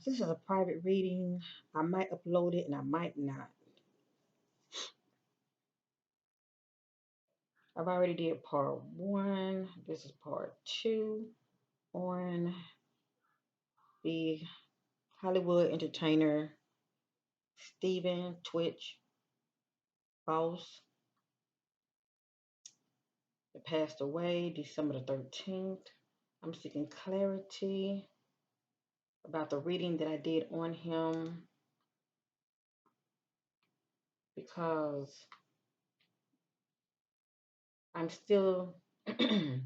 This is a private reading. I might upload it and I might not. I've already did part one. This is part two on the Hollywood entertainer Stephen Twitch Boss that passed away December the 13th. I'm seeking clarity about the reading that I did on him because I'm still I'm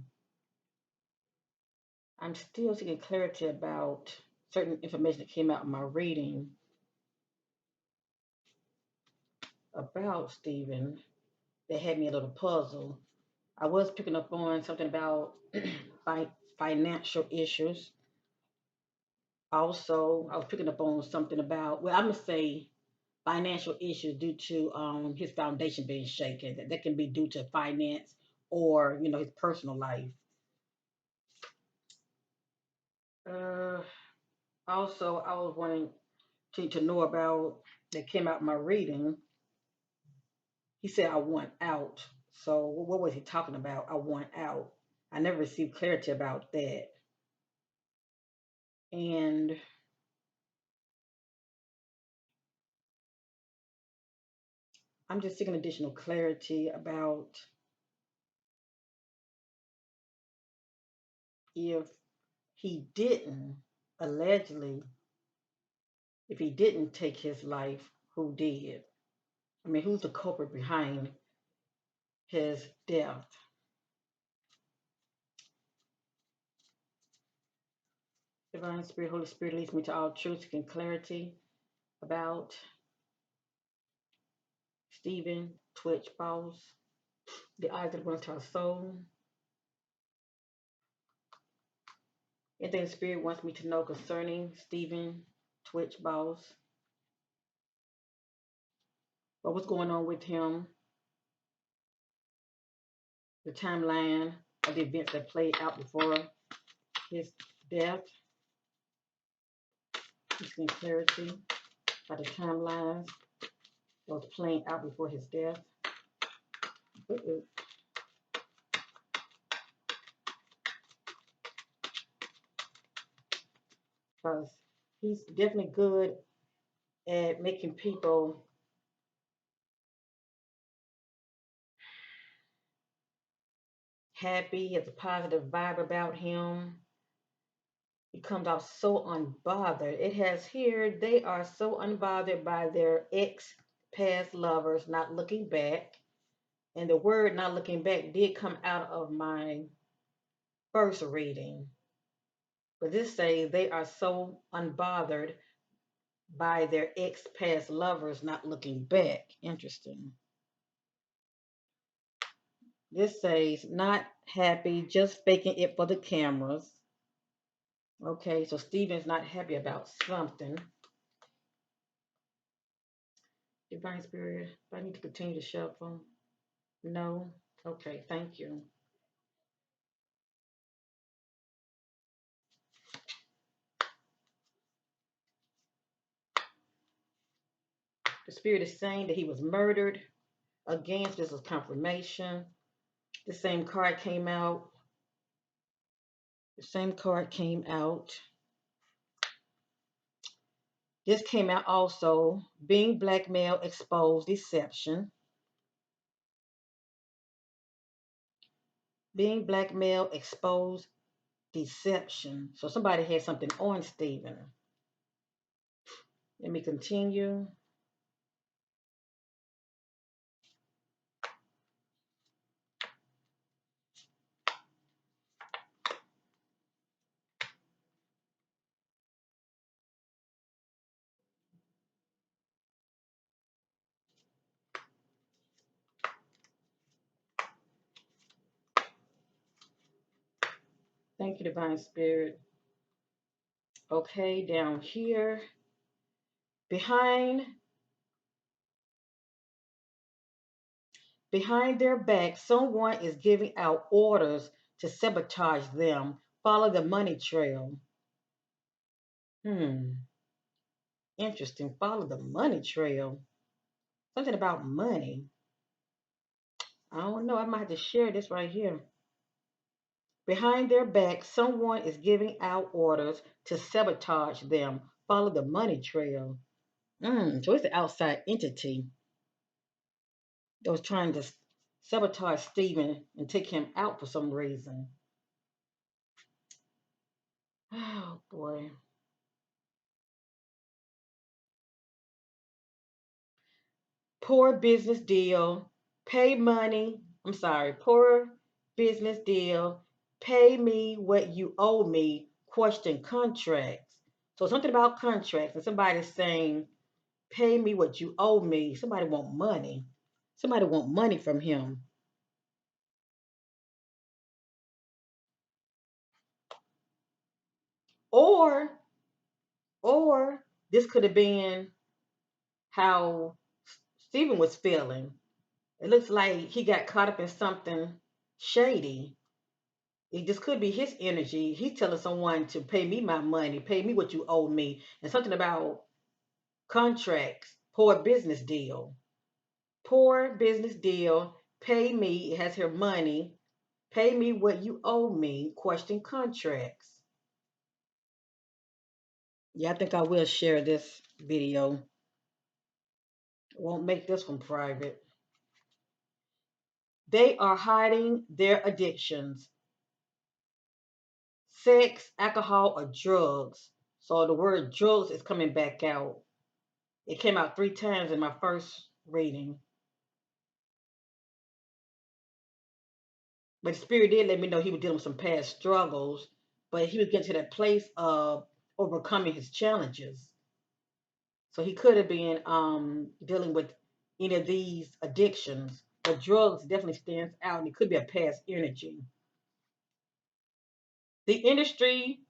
still seeking clarity about certain information that came out in my reading about Stephen that had me a little puzzled. I was picking up on something about financial issues. Also, I was picking up on something about, well, I'm going to say financial issues due to his foundation being shaken. That can be due to finance or, his personal life. Uh, Also, I was wanting to know about, that came out in my reading. He said, I want out. So, what was he talking about? I want out. I never received clarity about that. And I'm just seeking additional clarity about if he didn't, allegedly, if he didn't take his life, who did? I mean, who's the culprit behind his death? Divine Spirit, Holy Spirit leads me to all truth and clarity about Stephen Twitch Boss, the eyes that run to our soul. Anything the Spirit wants me to know concerning Stephen Twitch Boss, what was going on with him, the timeline of the events that played out before his death, seeking clarity by the timelines that was playing out before his death. Because he's definitely good at making people happy. He has a positive vibe about him. He comes out so unbothered. It has here, they are so unbothered by their ex past lovers not looking back. And the word not looking back did come out of my first reading. But this says they are so unbothered by their ex past lovers not looking back. Interesting. This says not happy, just faking it for the cameras. Okay, so Steven's not happy about something. Divine Spirit, do I need to continue to shuffle? No? Okay, thank you. The Spirit is saying that he was murdered. Again, this is confirmation. The same card came out. The same card came out. This came out also. Being blackmail, exposed, deception. Being blackmail, exposed, deception. So somebody had something on Stephen. Let me continue. Thank you, Divine Spirit. Okay, down here. Behind their back, someone is giving out orders to sabotage them. Follow the money trail. Hmm. Interesting. Follow the money trail. Something about money. I don't know. I might have to share this right here. Behind their back, someone is giving out orders to sabotage them. Follow the money trail. So it's the outside entity that was trying to sabotage Stephen and take him out for some reason. Oh boy. Poor business deal. Pay money. I'm sorry. Poor business deal. Pay me what you owe me. Question contracts. So something about contracts and somebody's saying, pay me what you owe me. Somebody want money. Somebody want money from him. Or or this could have been how Stephen was feeling. It looks like he got caught up in something shady. It just could be his energy. He's telling someone to pay me my money, pay me what you owe me, and something about contracts, poor business deal. Poor business deal, pay me, it has her money, pay me what you owe me, question contracts. Yeah, I think I will share this video. Won't make this one private. They are hiding their addictions, sex, alcohol, or drugs. So the word drugs is coming back out. It came out 3 times in my first reading. But the spirit did let me know he was dealing with some past struggles, but he was getting to that place of overcoming his challenges. So he could have been dealing with any of these addictions. But drugs definitely stands out, and it could be a past energy. The industry,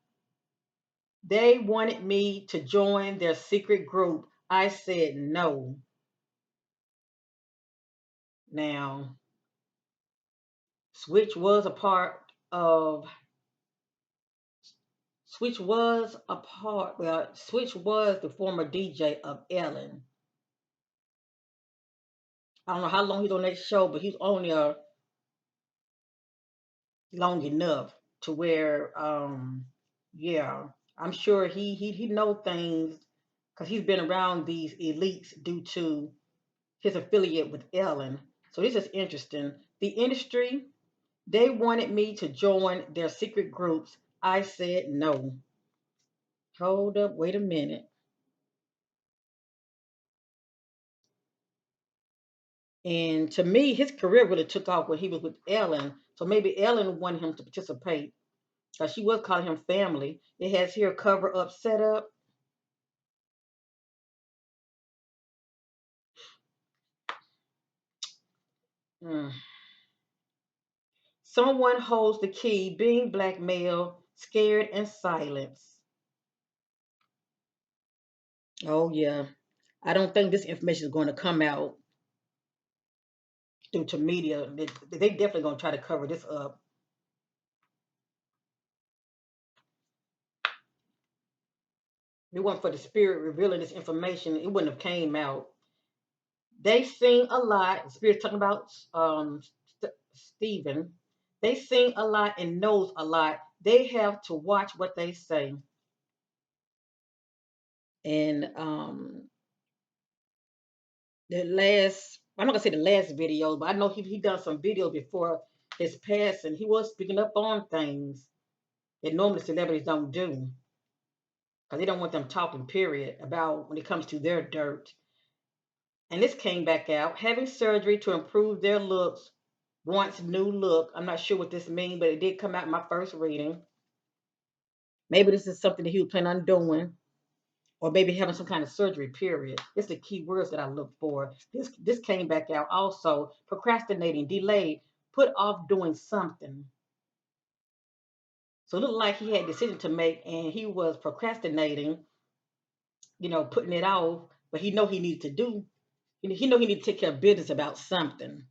they wanted me to join their secret group. I said no. Now, Switch was a part of Switch was the former DJ of Ellen. I don't know how long he's on that show, but he's on there long enough to where, yeah, I'm sure he know things because he's been around these elites due to his affiliate with Ellen. So this is interesting. The industry, they wanted me to join their secret groups. I said no. Hold up, wait a minute. And to me, his career really took off when he was with Ellen. So maybe Ellen wanted him to participate because she was calling him family. It has here cover up, set up. Mm. Someone holds the key, being blackmailed, scared, and silenced. Oh, yeah. I don't think this information is going to come out through to media. They definitely going to try to cover this up. If it wasn't for the spirit revealing this information, it wouldn't have came out. They sing a lot. The spirit's talking about Stephen. They sing a lot and knows a lot. They have to watch what they say. And the last, I'm not gonna say the last video, but I know he done some videos before his passing. He was speaking up on things that normally celebrities don't do because they don't want them talking, period, about when it comes to their dirt. And this came back out, having surgery to improve their looks, wants new look. I'm not sure what this means, but it did come out in my first reading. Maybe this is something that he was planning on doing, or maybe having some kind of surgery, period. It's the key words that I look for. This came back out also. Procrastinating, delayed, put off doing something. So it looked like he had a decision to make and he was procrastinating, putting it off, but he know he needed to do, he know he needed to take care of business about something.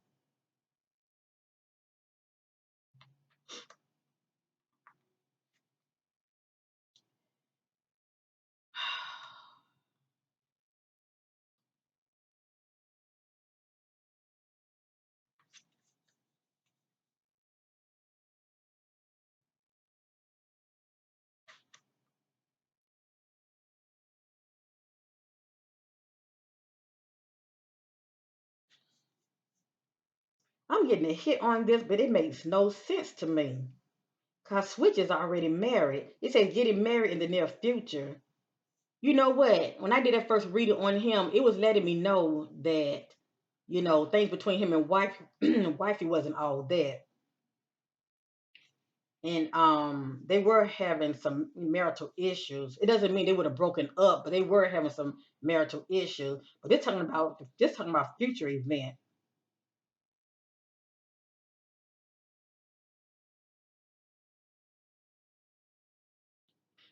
I'm getting a hit on this, but it makes no sense to me. Cause Switch is already married. It says getting married in the near future. You know what? When I did that first reading on him, it was letting me know that, things between him and wife wifey wasn't all that. And they were having some marital issues. It doesn't mean they would have broken up, but they were having some marital issues. But they're talking about future event.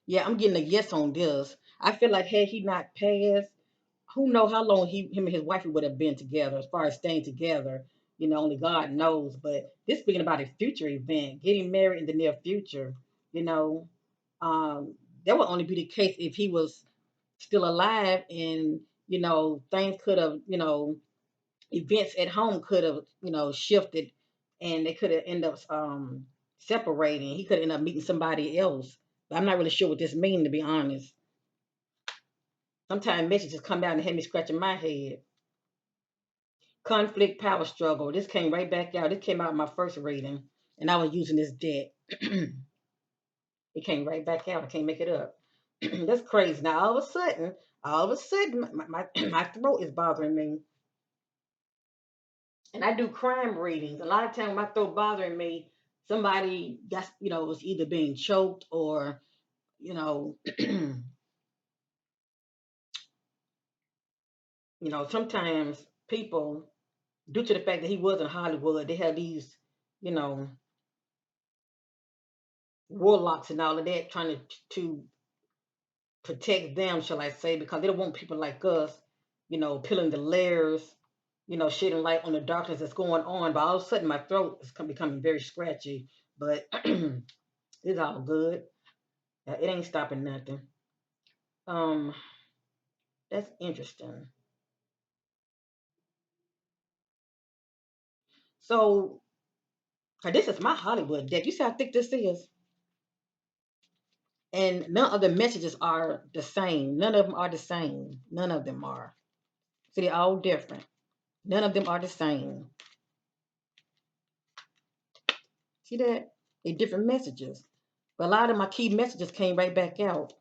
Yeah, I'm getting a yes on this. I feel like had he not passed, who know how long him and his wife would have been together as far as staying together. Only God knows. But this speaking about a future event, getting married in the near future, you know, um, that would only be the case if he was still alive and, things could have, events at home could have, shifted and they could have ended up separating. He could end up meeting somebody else. But I'm not really sure what this means, to be honest. Sometimes messages come out and have me scratching my head. Conflict, power struggle. This came right back out. This came out in my first reading, and I was using this deck. It came right back out. I can't make it up. That's crazy. Now all of a sudden, my throat is bothering me, and I do crime readings. A lot of times, my throat bothering me. Somebody got, was either being choked or, sometimes people, due to the fact that he was in Hollywood, they have these, you know, warlocks and all of that trying to protect them, shall I say, because they don't want people like us, peeling the layers, shedding light on the darkness that's going on. But all of a sudden, my throat is becoming very scratchy. But it's all good. It ain't stopping nothing. Um, that's interesting. So, this is my Hollywood deck. You see how thick this is? And none of the messages are the same. None of them are the same. None of them are. See, they're all different. None of them are the same. See that? They're different messages. But a lot of my key messages came right back out.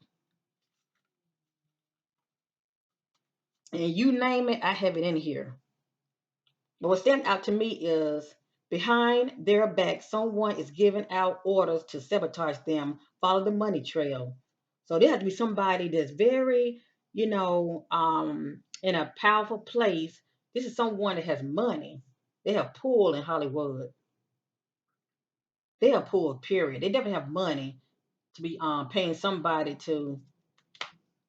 And you name it, I have it in here. But what stands out to me is behind their back, someone is giving out orders to sabotage them, follow the money trail. So there has to be somebody that's very, in a powerful place. This is someone that has money. They have pull in Hollywood. They have pull, period. They definitely have money to be paying somebody to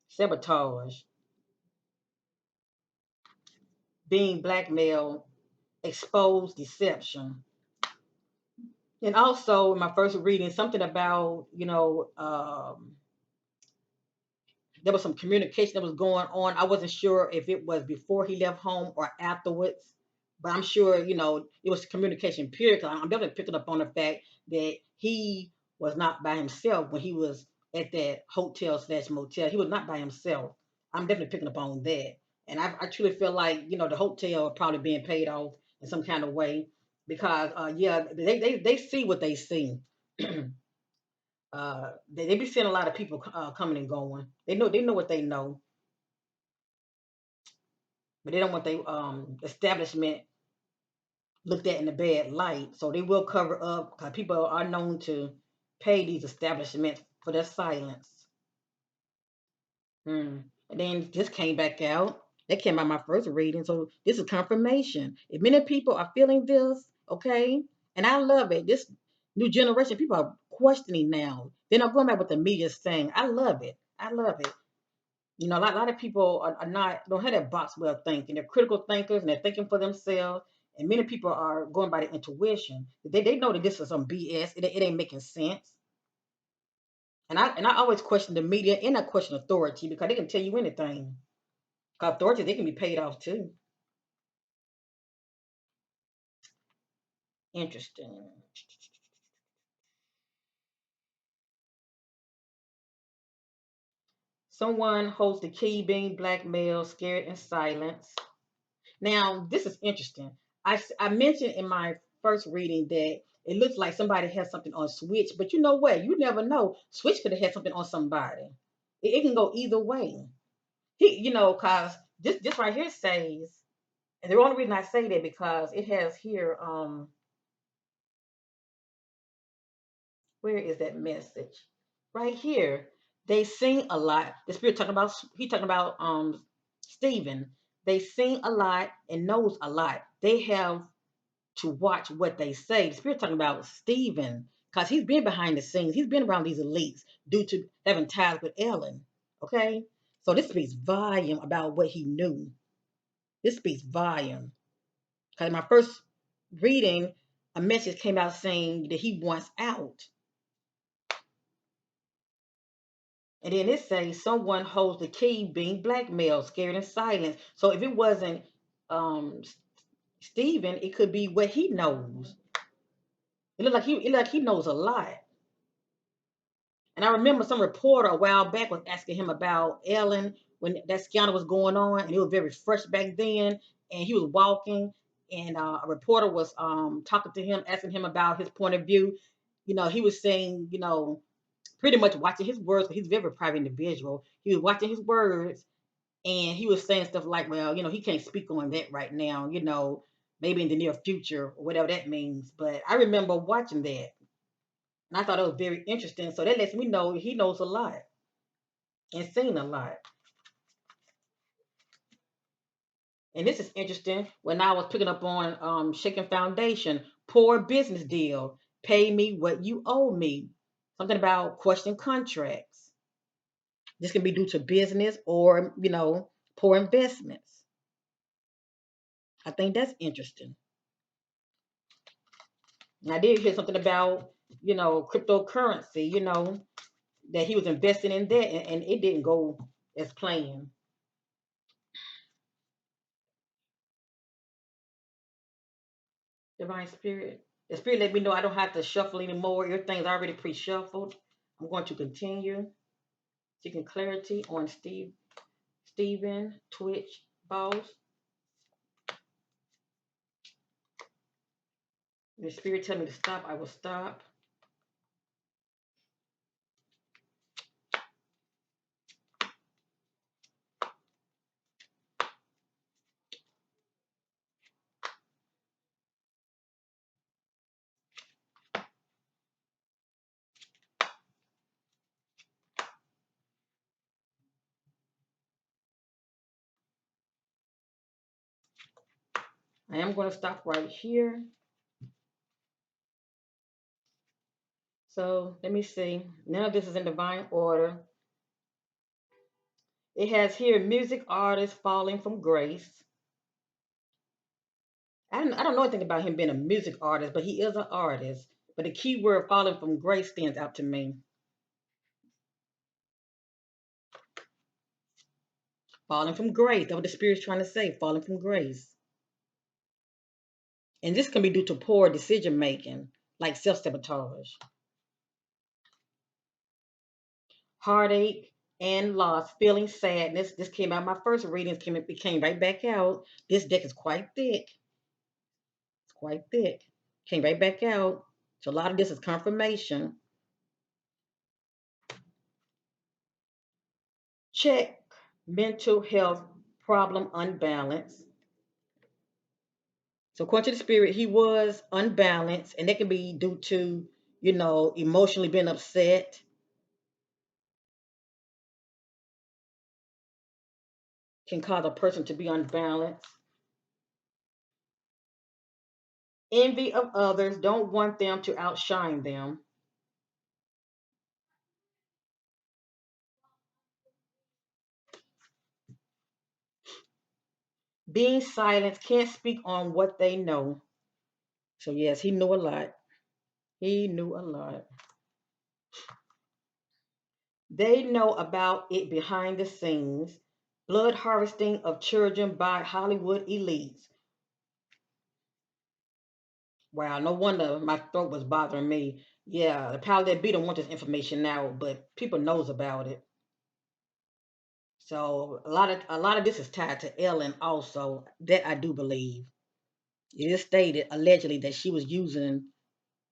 sabotage, being blackmailed, expose deception. And also in my first reading, something about, there was some communication that was going on. I wasn't sure if it was before he left home or afterwards, but I'm sure, it was communication period. 'Cause I'm definitely picking up on the fact that he was not by himself when he was at that hotel slash motel. He was not by himself. I'm definitely picking up on that. And I truly feel like, the hotel probably being paid off in some kind of way because, yeah, they see what they see. They be seeing a lot of people coming and going. They know what they know, but they don't want their establishment looked at in a bad light. So they will cover up because people are known to pay these establishments for their silence. Hmm. And then this came back out. That came out my first reading. So this is confirmation. If many people are feeling this, okay, and I love it. This new generation, people are questioning now. They're not going back with the media's saying. I love it. I love it. A lot of people are not don't have that box way of thinking. They're critical thinkers and they're thinking for themselves. And many people are going by the intuition. They know that this is some BS. It ain't making sense. And I always question the media and I question authority because they can tell you anything. 'Cause authority they can be paid off too. Interesting. Someone holds the key being blackmailed, scared, and silence. Now, this is interesting. I mentioned in my first reading that it looks like somebody has something on Switch, but you know what? You never know. Switch could have had something on somebody. It can go either way. Cause this right here says, and the only reason I say that because it has here, where is that message? Right here. They sing a lot. The spirit talking about Stephen. They sing a lot and knows a lot. They have to watch what they say. The spirit talking about Stephen, because he's been behind the scenes. He's been around these elites due to having ties with Ellen. Okay? So this speaks volume about what he knew. This speaks volume. Because in my first reading, a message came out saying that he wants out. And then it says someone holds the key being blackmailed, scared, and silenced. So if it wasn't um Stephen, it could be what he knows. It looked like he knows a lot. And I remember some reporter a while back was asking him about Ellen when that scandal was going on, and it was very fresh back then. And he was walking, and a reporter was talking to him, asking him about his point of view. He was saying, pretty much watching his words. He's a very private individual. He was watching his words, and he was saying stuff like, "Well, he can't speak on that right now. Maybe in the near future, or whatever that means." But I remember watching that, and I thought it was very interesting. So that lets me know he knows a lot and seen a lot. And this is interesting. When I was picking up on Shaken Foundation, poor business deal, pay me what you owe me. Something about question contracts. This can be due to business or poor investments. I think that's interesting. And I did hear something about cryptocurrency. That he was investing in that, and it didn't go as planned. Divine Spirit. The Spirit let me know I don't have to shuffle anymore. Everything's already pre-shuffled. I'm going to continue. Seeking clarity on Stephen, Twitch, boss. The Spirit tell me to stop, I will stop. I am going to stop right here. So let me see. None of this is in divine order. It has here music artist falling from grace. I don't know anything about him being a music artist, but he is an artist. But the key word falling from grace stands out to me. Falling from grace. That's what the Spirit's trying to say. Falling from grace. And this can be due to poor decision making, like self sabotage, heartache, and loss, feeling sadness. This came out my first readings, it came right back out. This deck is quite thick. It's quite thick. Came right back out. So a lot of this is confirmation. Check mental health problem unbalanced. So according to the Spirit, he was unbalanced, and that can be due to, emotionally being upset, can cause a person to be unbalanced. Envy of others, don't want them to outshine them. Being silent, can't speak on what they know. So yes, he knew a lot. He knew a lot. They know about it behind the scenes. Blood harvesting of children by Hollywood elites. Wow, no wonder my throat was bothering me. Yeah, the power that be don't want this information now, but people knows about it. So a lot of this is tied to Ellen also. That I do believe. It is stated allegedly that she was using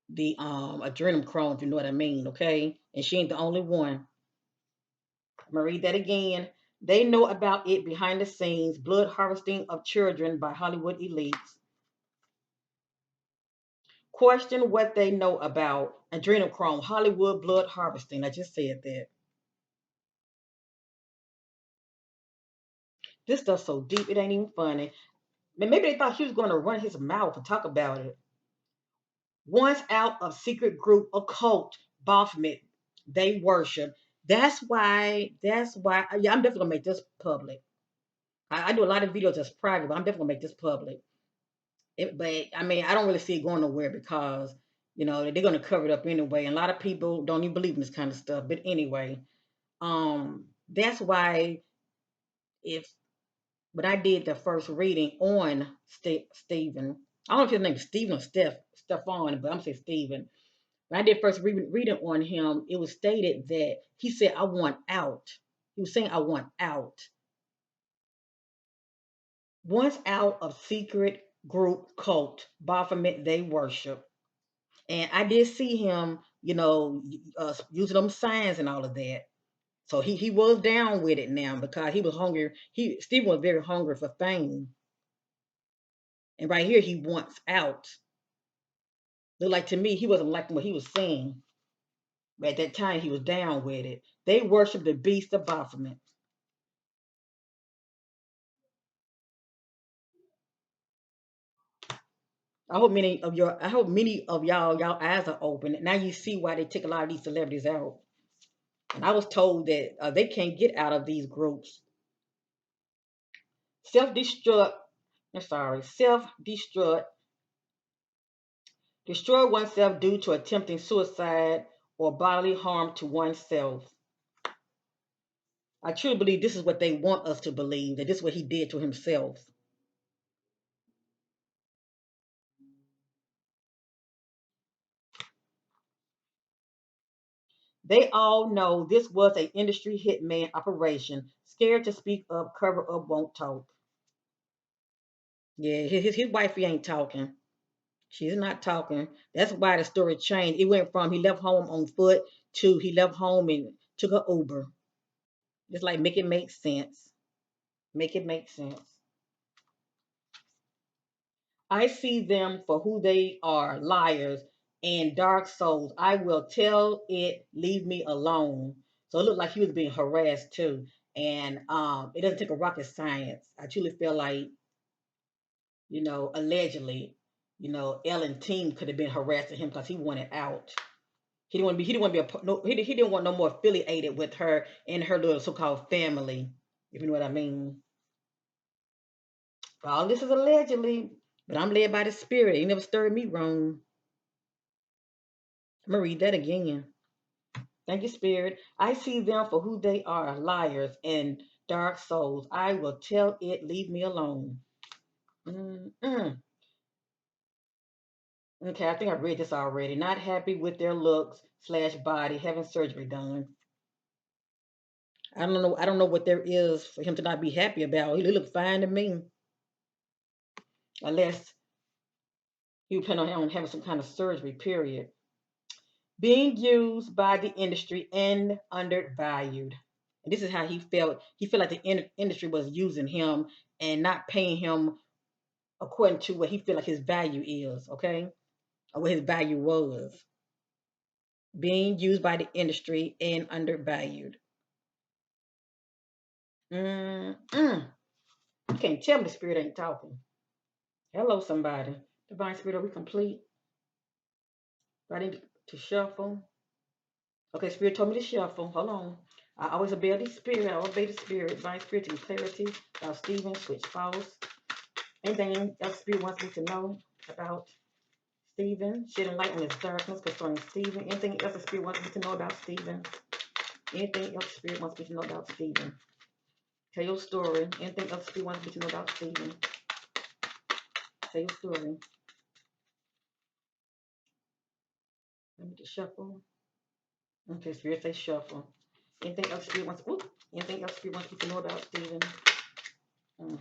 the adrenochrome, if you know what I mean, okay? And she ain't the only one. I'm gonna read that again. They know about it behind the scenes, blood harvesting of children by Hollywood elites. Question what they know about adrenochrome, Hollywood blood harvesting. I just said that. This stuff's so deep, it ain't even funny. Maybe they thought he was going to run his mouth and talk about it. Once out of secret group occult Baphomet they worship. That's why, yeah, I'm definitely gonna make this public. I do a lot of videos that's private, but I'm definitely gonna make this public. But I mean, I don't really see it going nowhere because they're gonna cover it up anyway. And a lot of people don't even believe in this kind of stuff. But anyway, that's why if when I did the first reading on Stephen, I don't know if his name is Stephen or Stefan, but I'm saying Stephen. When I did first reading on him, it was stated that he said, I want out. He was saying, I want out. Once out of secret group cult, Baphomet they worship. And I did see him, using them signs and all of that. So he was down with it now because he was hungry. Stephen was very hungry for fame. And right here he wants out. Look like to me he wasn't liking what he was saying. But at that time he was down with it. They worship the beast of Baphomet. I hope many of y'all eyes are open. Now you see why they take a lot of these celebrities out. And I was told that they can't get out of these groups. Self-destruct. I'm sorry. Self-destruct. Destroy oneself due to attempting suicide or bodily harm to oneself. I truly believe this is what they want us to believe, that this is what he did to himself. They all know this was an industry hitman operation. Scared to speak up, cover up, won't talk. Yeah, his wifey ain't talking. She's not talking. That's why the story changed. It went from he left home on foot to he left home and took a Uber. Just like make it make sense. Make it make sense. I see them for who they are, liars and dark souls. I will tell it, leave me alone. So it looked like he was being harassed too. And it doesn't take a rocket science. I truly feel like, allegedly, Ellen team could have been harassing him because he wanted out. He didn't want to be he didn't want no more affiliated with her and her little so-called family, if you know what I mean. All this is allegedly, but I'm led by the spirit. He never stirred me wrong. I'm gonna read that again. Thank you, Spirit. I see them for who they are, liars and dark souls. I will tell it, leave me alone. Mm-mm. Okay, I think I've read this already. Not happy with their looks slash body, having surgery done. I don't know. I don't know what there is for him to not be happy about. He look fine to me, unless he would plan on having some kind of surgery. Period. Being used by the industry and undervalued. And this is how he felt. He felt like the industry was using him and not paying him according to what he felt like his value is, okay? Or what his value was. Being used by the industry and undervalued. Mm-mm. You can't tell me the spirit ain't talking. Hello, somebody. Divine Spirit, are we complete? Do I need to shuffle? Okay, Spirit told me to shuffle. Hold on. I always obey the Spirit. I obey the Spirit. Divine Spirit to clarity about Stephen, switch false. Anything else Spirit wants me to know about Stephen? Shedding light on his darkness concerning Stephen. Anything else the Spirit wants me to know about Stephen? Anything else the Spirit wants me to know about Stephen? Tell your story. Anything else the Spirit wants me to know about Stephen? Tell your story. Let me just shuffle. Okay, Spirit say shuffle. Anything else Spirit wants? Ooh, anything else Spirit wants me to know about Stephen? Mm,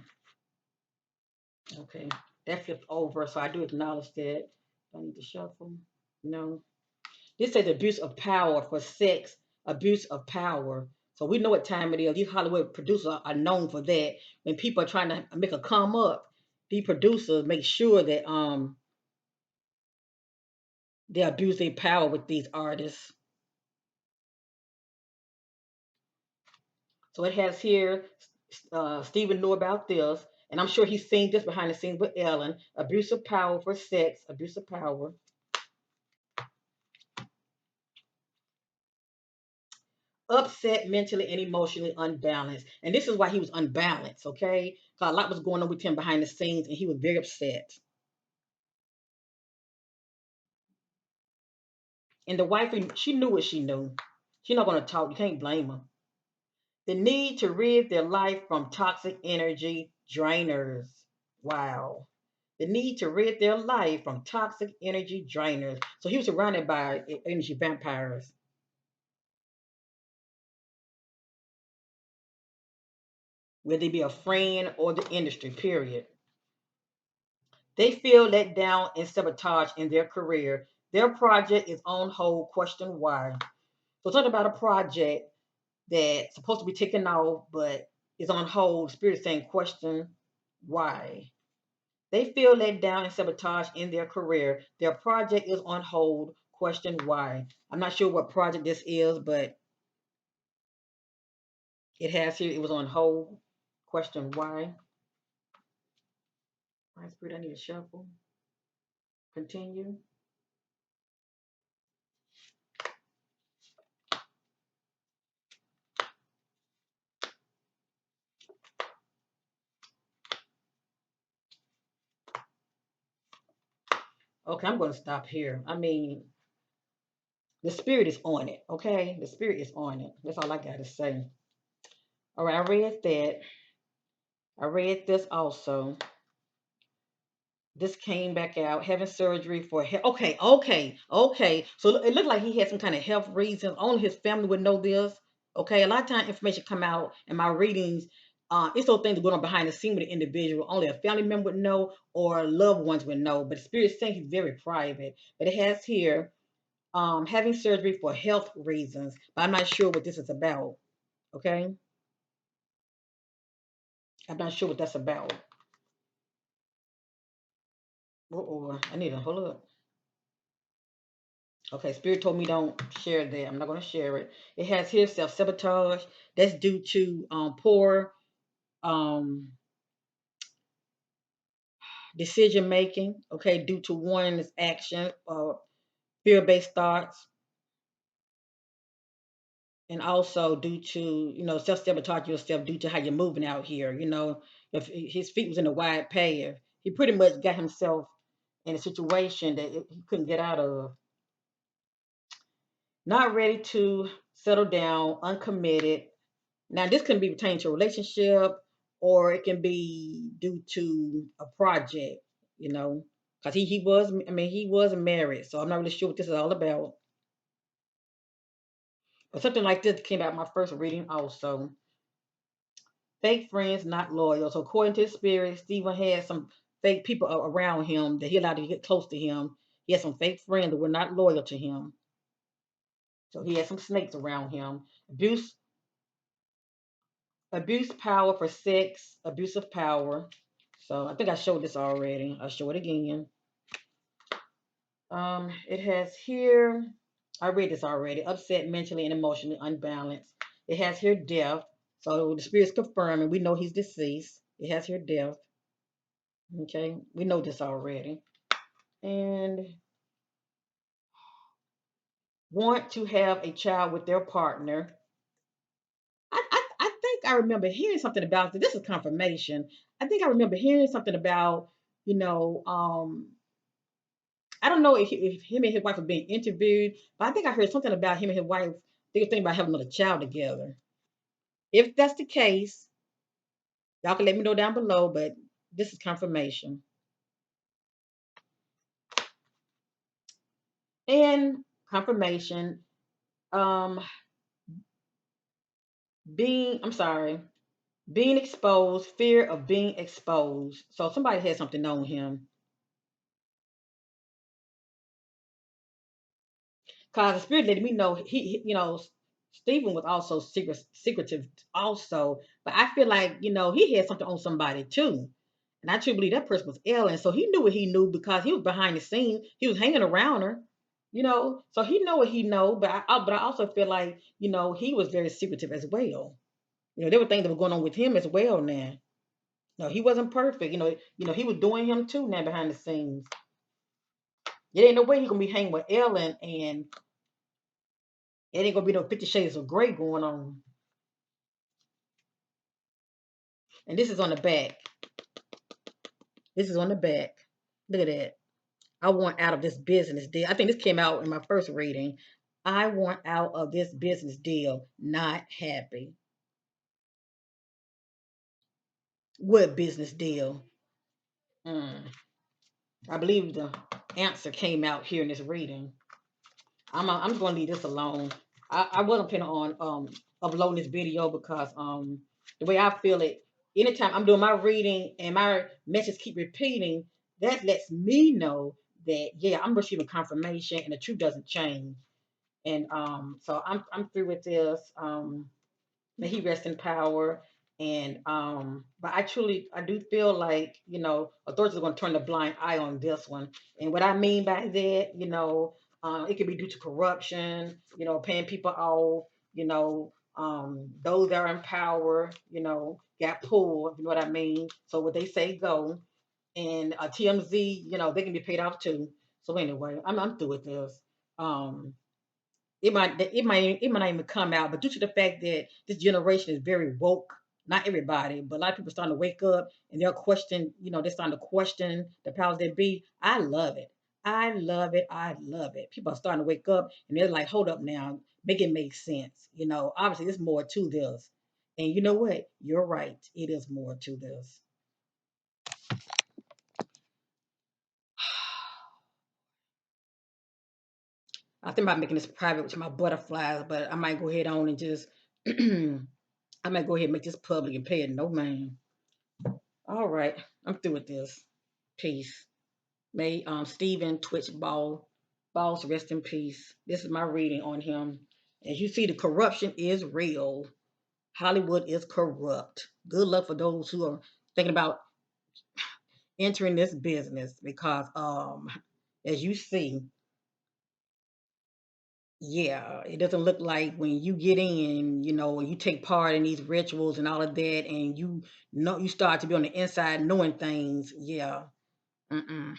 okay. That flipped over, so I do acknowledge that. Do I need to shuffle? No. This says abuse of power for sex, abuse of power. So we know what time it is. These Hollywood producers are known for that. When people are trying to make a come up, these producers make sure that they abuse their power with these artists. So it has here, Stephen knew about this, and I'm sure he's seen this behind the scenes with Ellen. Abuse of power for sex, abuse of power. Upset, mentally and emotionally unbalanced. And this is why he was unbalanced, okay? Because a lot was going on with him behind the scenes, and he was very upset. And the wife, she knew what she knew. She's not going to talk. You can't blame her. The need to rid their life from toxic energy drainers. Wow. The need to rid their life from toxic energy drainers. So he was surrounded by energy vampires, whether they be a friend or the industry, period. They feel let down and sabotage in their career. Their project is on hold. Question why? So talking about a project that's supposed to be taken off, but is on hold. Spirit saying, question why? They feel let down and sabotage in their career. Their project is on hold. Question why? I'm not sure what project this is, but it has here. It was on hold. Question why? My spirit, I need a shuffle. Continue. Okay, I'm going to stop here. I mean, the spirit is on it. Okay, the spirit is on it. That's all I got to say. All right, I read that. I read this also. This came back out having surgery for health. Okay. So it looked like he had some kind of health reasons. Only his family would know this. Okay, a lot of time information come out in my readings. It's those things that go on behind the scene with the individual. Only a family member would know or loved ones would know. But the spirit saying he's very private. But it has here having surgery for health reasons. But I'm not sure what this is about. Okay, I'm not sure what that's about. Or I need to hold up. Okay, Spirit told me don't share that. I'm not going to share it. It has here self sabotage. That's due to poor um, decision making. Okay, due to one's action or fear based thoughts, and also due to self sabotage yourself due to how you're moving out here. If his feet was in a wide path, he pretty much got himself in a situation that he couldn't get out of. Not ready to settle down, uncommitted. Now, this can be pertaining to a relationship or it can be due to a project, you know, because he was married. So I'm not really sure what this is all about. But something like this came out in my first reading also. Fake friends, not loyal. So according to the spirit, Stephen had some fake people around him that he allowed to get close to him. He had some fake friends that were not loyal to him. So he had some snakes around him. Abuse, abuse power for sex, abuse of power. So I think I showed this already. I'll show it again. It has here, I read this already, upset mentally and emotionally unbalanced. It has here death. So the spirit's confirming. We know he's deceased. It has here death. Okay. We know this already. And want to have a child with their partner. I think I remember hearing something about this. This is confirmation. I think I remember hearing something about, you know, I don't know if him and his wife were being interviewed, but I think I heard something about him and his wife. They were thinking about having another child together. If that's the case, y'all can let me know down below. But this is confirmation. And confirmation. Um, I'm sorry. Being exposed, fear of being exposed. So somebody had something on him. Cause the spirit letting me know Stephen was also secretive also, but I feel like he had something on somebody too, and I truly believe that person was Ellen. So he knew what he knew because he was behind the scenes. He was hanging around her, so he know what he know. But I also feel like he was very secretive as well. There were things that were going on with him as well. Now, no, he wasn't perfect. He was doing him too now behind the scenes. It ain't no way he gonna be hanging with Ellen and it ain't gonna be no 50 Shades of Grey going on. And this is on the back. This is on the back. Look at that. I want out of this business deal. I think this came out in my first reading. I want out of this business deal. Not happy. What business deal? Mm. I believe the answer came out here in this reading. I'm going to leave this alone. I wasn't planning on uploading this video because the way I feel it, anytime I'm doing my reading and my message keep repeating, that lets me know that yeah, I'm receiving confirmation and the truth doesn't change. And so I'm through with this. May he rest in power. And but I do feel like authorities are going to turn a blind eye on this one. And what I mean by that, it could be due to corruption, paying people off, those that are in power, got pulled, you know what I mean. So what they say go, and TMZ, they can be paid off too. So anyway, I'm through with this. Um, it might not even come out, but due to the fact that this generation is very woke, not everybody, but a lot of people starting to wake up and they're starting to question the powers that be. I love it. I love it. I love it. People are starting to wake up and they're like, hold up now, make it make sense. Obviously there's more to this. And you know what? You're right. It is more to this. I think about making this private with my butterflies, but I might go ahead on and just I might go ahead and make this public and pay it no man. All right, I'm through with this. Peace. May Stephen Twitch Balls rest in peace. This is my reading on him. As you see, the corruption is real. Hollywood is corrupt. Good luck for those who are thinking about entering this business because as you see, yeah, it doesn't look like when you get in, you take part in these rituals and all of that, and you start to be on the inside knowing things. Yeah, mm-mm.